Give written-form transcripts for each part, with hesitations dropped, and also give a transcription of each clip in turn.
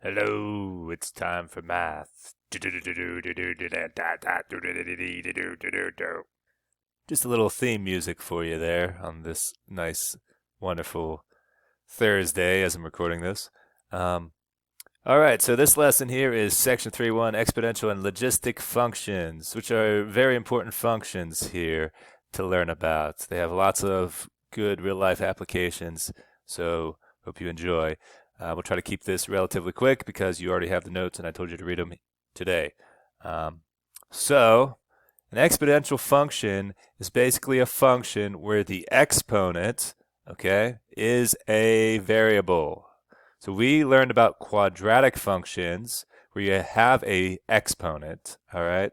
Hello, it's time for math. Just a little theme music for you there on this nice, wonderful Thursday as I'm recording this. Um, all right, so this lesson here is section 3.1, exponential and logistic functions, which are very important functions here to learn about. They have lots of good real-life applications, so hope you enjoy. We'll try to keep this relatively quick because you already have the notes and I told you to read them today. So, an exponential function is basically a function where the exponent, okay, is a variable. So we learned about quadratic functions where you have a exponent, all right,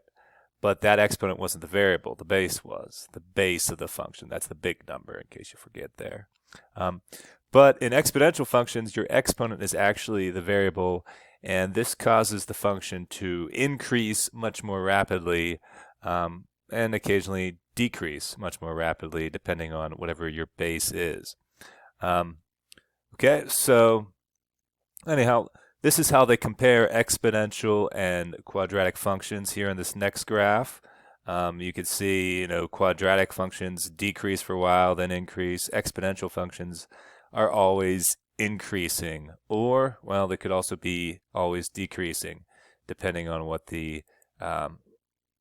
but that exponent wasn't the variable, the base was. The base of the function, that's the big number in case you forget there. But in exponential functions, your exponent is actually the variable, and this causes the function to increase much more rapidly and occasionally decrease much more rapidly depending on whatever your base is. Okay, so anyhow, this is how they compare exponential and quadratic functions here in this next graph. You can see, quadratic functions decrease for a while, then increase. Exponential functions are always increasing, or, well, they could also be always decreasing, depending on what the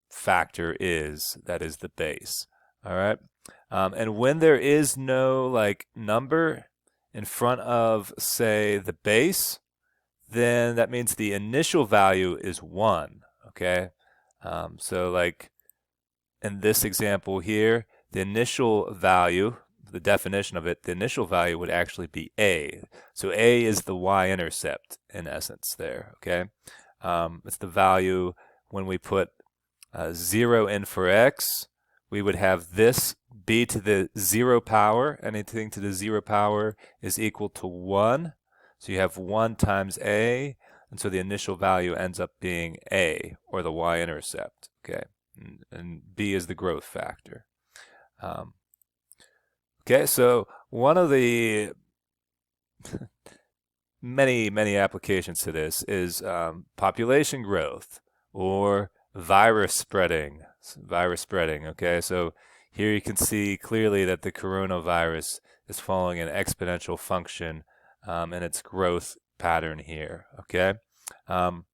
factor is, that is the base. All right? And when there is no, number in front of, say, the base, then that means the initial value is 1, okay? So, in this example here, the initial value, the definition of it, the initial value would actually be a. So a is the y-intercept in essence there, okay? It's the value when we put 0 in for x, we would have this b to the 0 power. Anything to the 0 power is equal to 1. So you have 1 times a, and so the initial value ends up being a, or the y-intercept, okay? And b is the growth factor. Okay, so one of the many applications to this is population growth or virus spreading. Okay, so here you can see clearly that the coronavirus is following an exponential function in its growth pattern here, okay? And,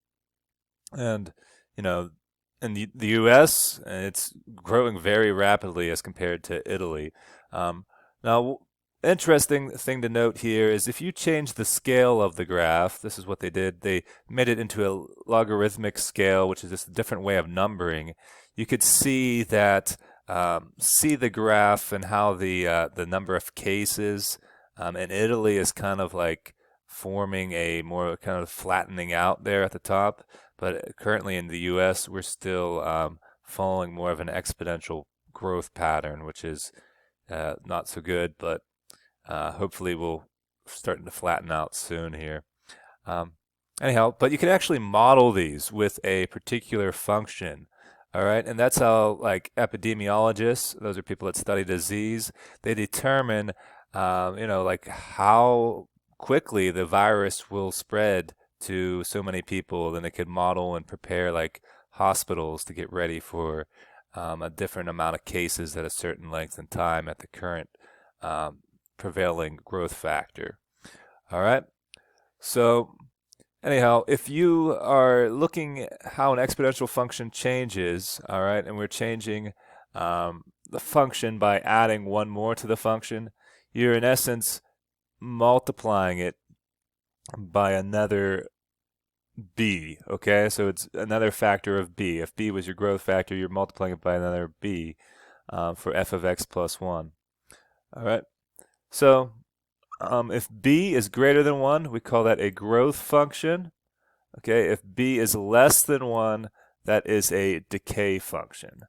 in the U.S., it's growing very rapidly as compared to Italy. Now, interesting thing to note here is if you change the scale of the graph, this is what they did. They made it into a logarithmic scale, which is just a different way of numbering. You could see that, see the graph and how the number of cases in Italy is kind of like forming a more kind of flattening out there at the top. But currently in the U.S., we're still following more of an exponential growth pattern, which is not so good, but hopefully we'll starting to flatten out soon here. Anyhow, but you can actually model these with a particular function. All right, and that's how epidemiologists, those are people that study disease, they determine, how quickly the virus will spread to so many people. Then they could model and prepare hospitals to get ready for a different amount of cases at a certain length in time at the current prevailing growth factor. All right. So anyhow, if you are looking how an exponential function changes, all right, and we're changing the function by adding one more to the function, you're in essence multiplying it by another b, okay? So it's another factor of b. If b was your growth factor, you're multiplying it by another b for f of x plus 1. All right? So if b is greater than 1, we call that a growth function. Okay, if b is less than 1, that is a decay function.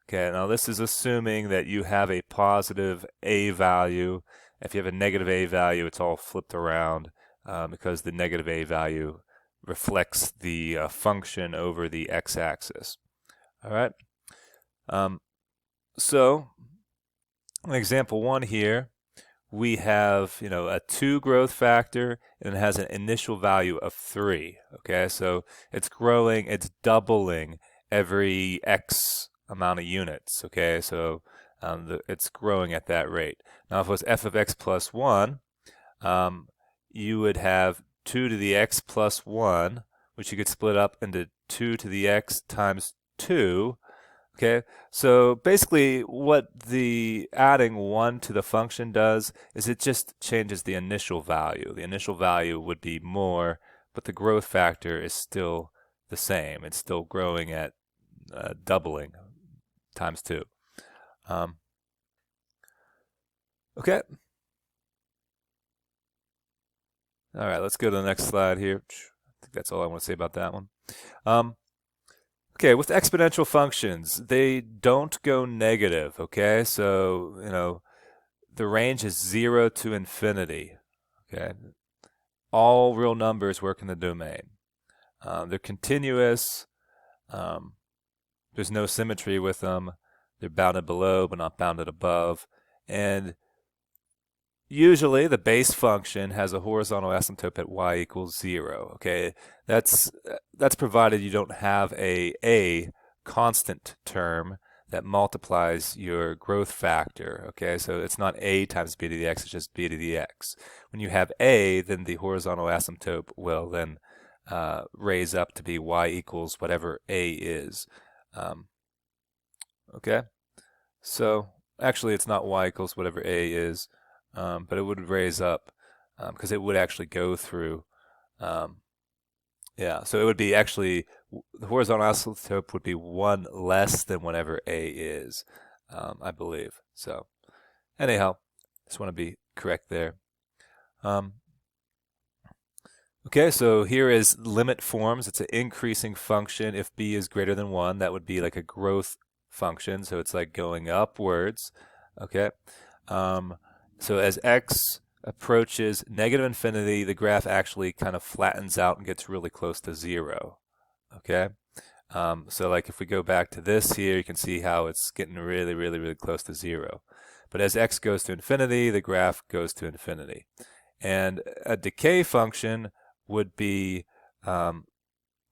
Okay, now this is assuming that you have a positive a value. If you have a negative a value, it's all flipped around because the negative a value reflects the function over the x-axis. All right. So, in example 1 here, we have, a 2 growth factor and it has an initial value of 3. Okay, so it's growing, it's doubling every X amount of units. Okay, so it's growing at that rate. Now, if it was f of x plus 1, you would have 2 to the x plus 1, which you could split up into 2 to the x times 2. Okay, so basically what the adding 1 to the function does is it just changes the initial value. The initial value would be more, but the growth factor is still the same. It's still growing at doubling times 2. Okay. All right, let's go to the next slide here. I think that's all I want to say about that one. Okay, with exponential functions, they don't go negative, okay? So, the range is 0 to infinity, okay? All real numbers work in the domain. They're continuous. There's no symmetry with them. They're bounded below but not bounded above. And usually the base function has a horizontal asymptote at y equals 0. Okay, that's provided you don't have a constant term that multiplies your growth factor. Okay, so it's not a times b to the x, it's just b to the x. When you have a, then the horizontal asymptote will then raise up to be y equals whatever a is. Okay, so actually it's not y equals whatever a is. But it would raise up because it would actually go through. Yeah, so it would be actually the horizontal asymptote would be 1 less than whatever a is, I believe. So anyhow, just want to be correct there. Okay, so here is limit forms. It's an increasing function. If b is greater than 1, that would be like a growth function. So it's like going upwards. Okay. So as x approaches negative infinity, the graph actually kind of flattens out and gets really close to 0. Okay? So like if we go back to this here, you can see how it's getting really, really, really close to 0. But as x goes to infinity, the graph goes to infinity. And a decay function would be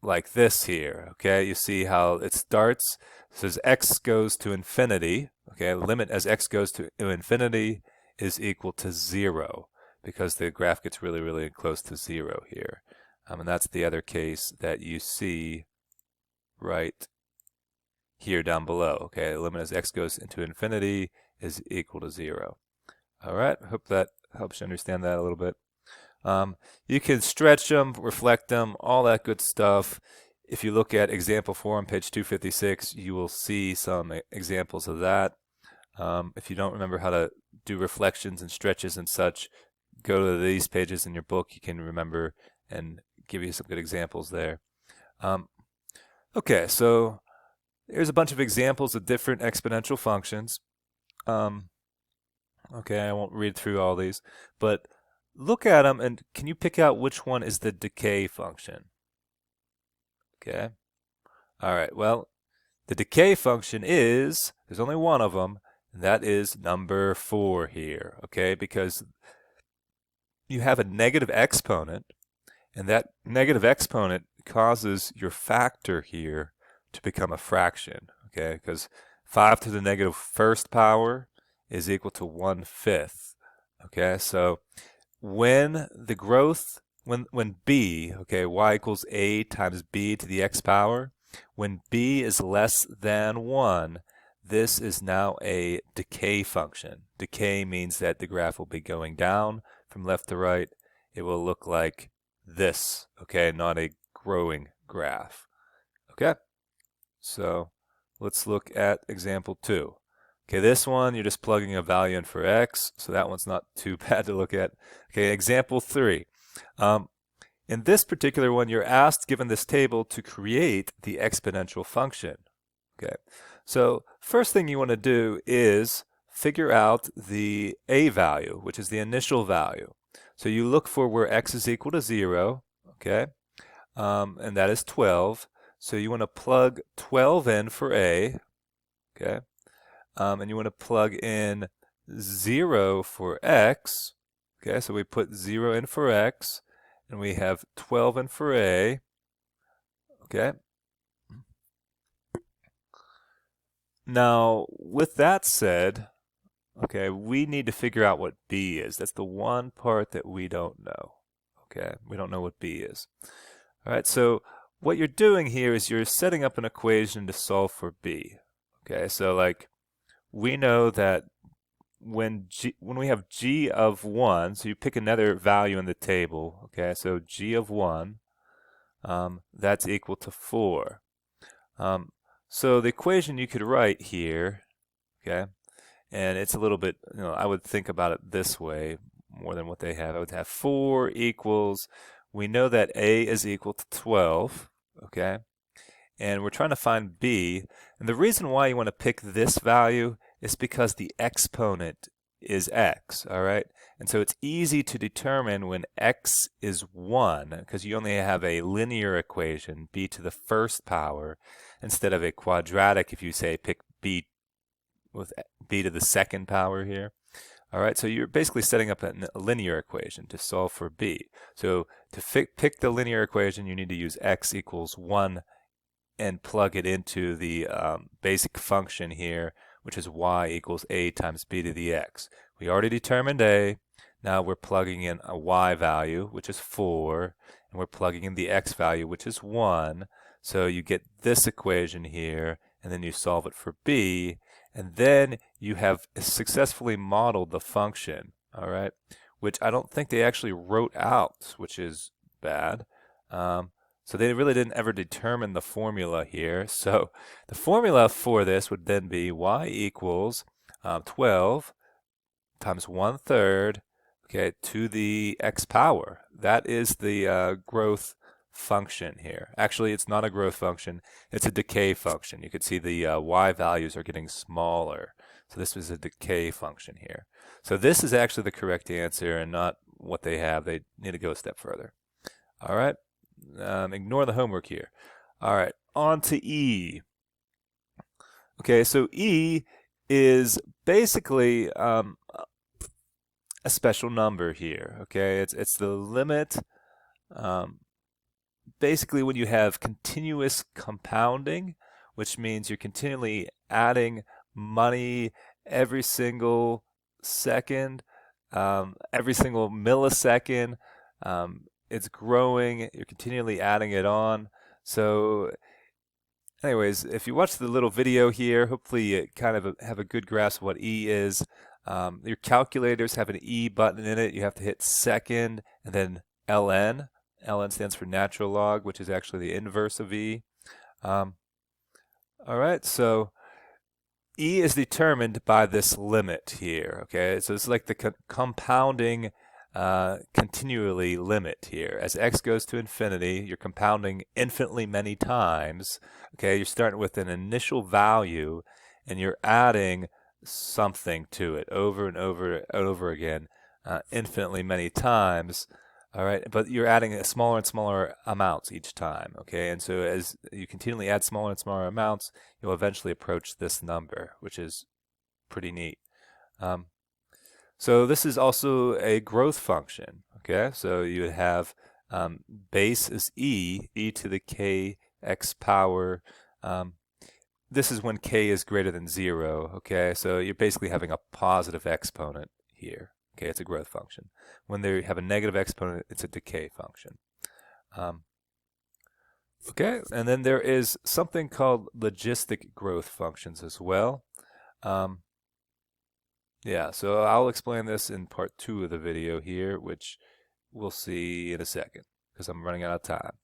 like this here. Okay? You see how it starts. So as x goes to infinity, okay, limit as x goes to infinity is equal to 0 because the graph gets really, really close to 0 here. And that's the other case that you see right here down below. Okay, the limit as x goes into infinity is equal to 0. All right, hope that helps you understand that a little bit. You can stretch them, reflect them, all that good stuff. If you look at example 4 on page 256, you will see some examples of that. If you don't remember how to do reflections and stretches and such, go to these pages in your book. You can remember and give you some good examples there. Okay, so here's a bunch of examples of different exponential functions. Okay, I won't read through all these, but look at them and can you pick out which one is the decay function? Okay. All right, well, the decay function is, there's only one of them, and that is number 4 here, okay? Because you have a negative exponent, and that negative exponent causes your factor here to become a fraction, okay? Because 5 to the negative first power is equal to 1/5, okay? So when the growth, when b, okay, y equals a times b to the x power, when b is less than 1, this is now a decay function. Decay means that the graph will be going down from left to right. It will look like this, okay, not a growing graph. Okay, so let's look at example 2. Okay, this one, you're just plugging a value in for x, so that one's not too bad to look at. Okay, example 3. In this particular one, you're asked, given this table, to create the exponential function. Okay, so first thing you want to do is figure out the a value, which is the initial value. So you look for where x is equal to 0, okay, and that is 12. So you want to plug 12 in for a, okay, and you want to plug in 0 for x. Okay, so we put 0 in for x, and we have 12 in for a. Okay. Now, with that said, okay, we need to figure out what b is. That's the one part that we don't know. Okay, we don't know what b is. All right, so what you're doing here is you're setting up an equation to solve for b. Okay, so like we know that when we have g of 1, so you pick another value in the table, okay, so g of 1, that's equal to 4. So the equation you could write here, okay, and it's a little bit, I would think about it this way more than what they have. I would have 4 equals, we know that a is equal to 12, okay, and we're trying to find b, and the reason why you want to pick this value is because the exponent is x, all right? And so it's easy to determine when x is 1, because you only have a linear equation, b to the first power, instead of a quadratic if you say pick b with b to the second power here. All right, so you're basically setting up a linear equation to solve for b. So to pick the linear equation, you need to use x equals 1 and plug it into the basic function here, which is y equals a times b to the x. We already determined a. Now we're plugging in a y value, which is 4, and we're plugging in the x value, which is 1. So you get this equation here, and then you solve it for b, and then you have successfully modeled the function, all right, which I don't think they actually wrote out, which is bad. So they really didn't ever determine the formula here. So the formula for this would then be y equals 12 times 1/3, okay, to the x power. That is the growth function here. Actually, it's not a growth function. It's a decay function. You can see the y values are getting smaller. So this was a decay function here. So this is actually the correct answer and not what they have. They need to go a step further. All right. Ignore the homework here. All right, on to E. Okay, so E is basically a special number here. Okay, it's the limit. Basically, when you have continuous compounding, which means you're continually adding money every single second, every single millisecond. It's growing, you're continually adding it on. So anyways, if you watch the little video here, hopefully you kind of have a good grasp of what E is. Your calculators have an E button in it. You have to hit second and then ln. ln stands for natural log, which is actually the inverse of E. All right, so E is determined by this limit here, okay? So it's like the compounding continually limit here. As x goes to infinity, you're compounding infinitely many times. Okay, you're starting with an initial value and you're adding something to it over and over and over again, infinitely many times. All right, but you're adding smaller and smaller amounts each time. Okay, and so as you continually add smaller and smaller amounts, you'll eventually approach this number, which is pretty neat. So this is also a growth function, okay? So you would have base is e to the k x power. This is when k is greater than 0, okay? So you're basically having a positive exponent here, okay? It's a growth function. When they have a negative exponent, it's a decay function. Okay, and then there is something called logistic growth functions as well. Yeah, so I'll explain this in part 2 of the video here, which we'll see in a second because I'm running out of time.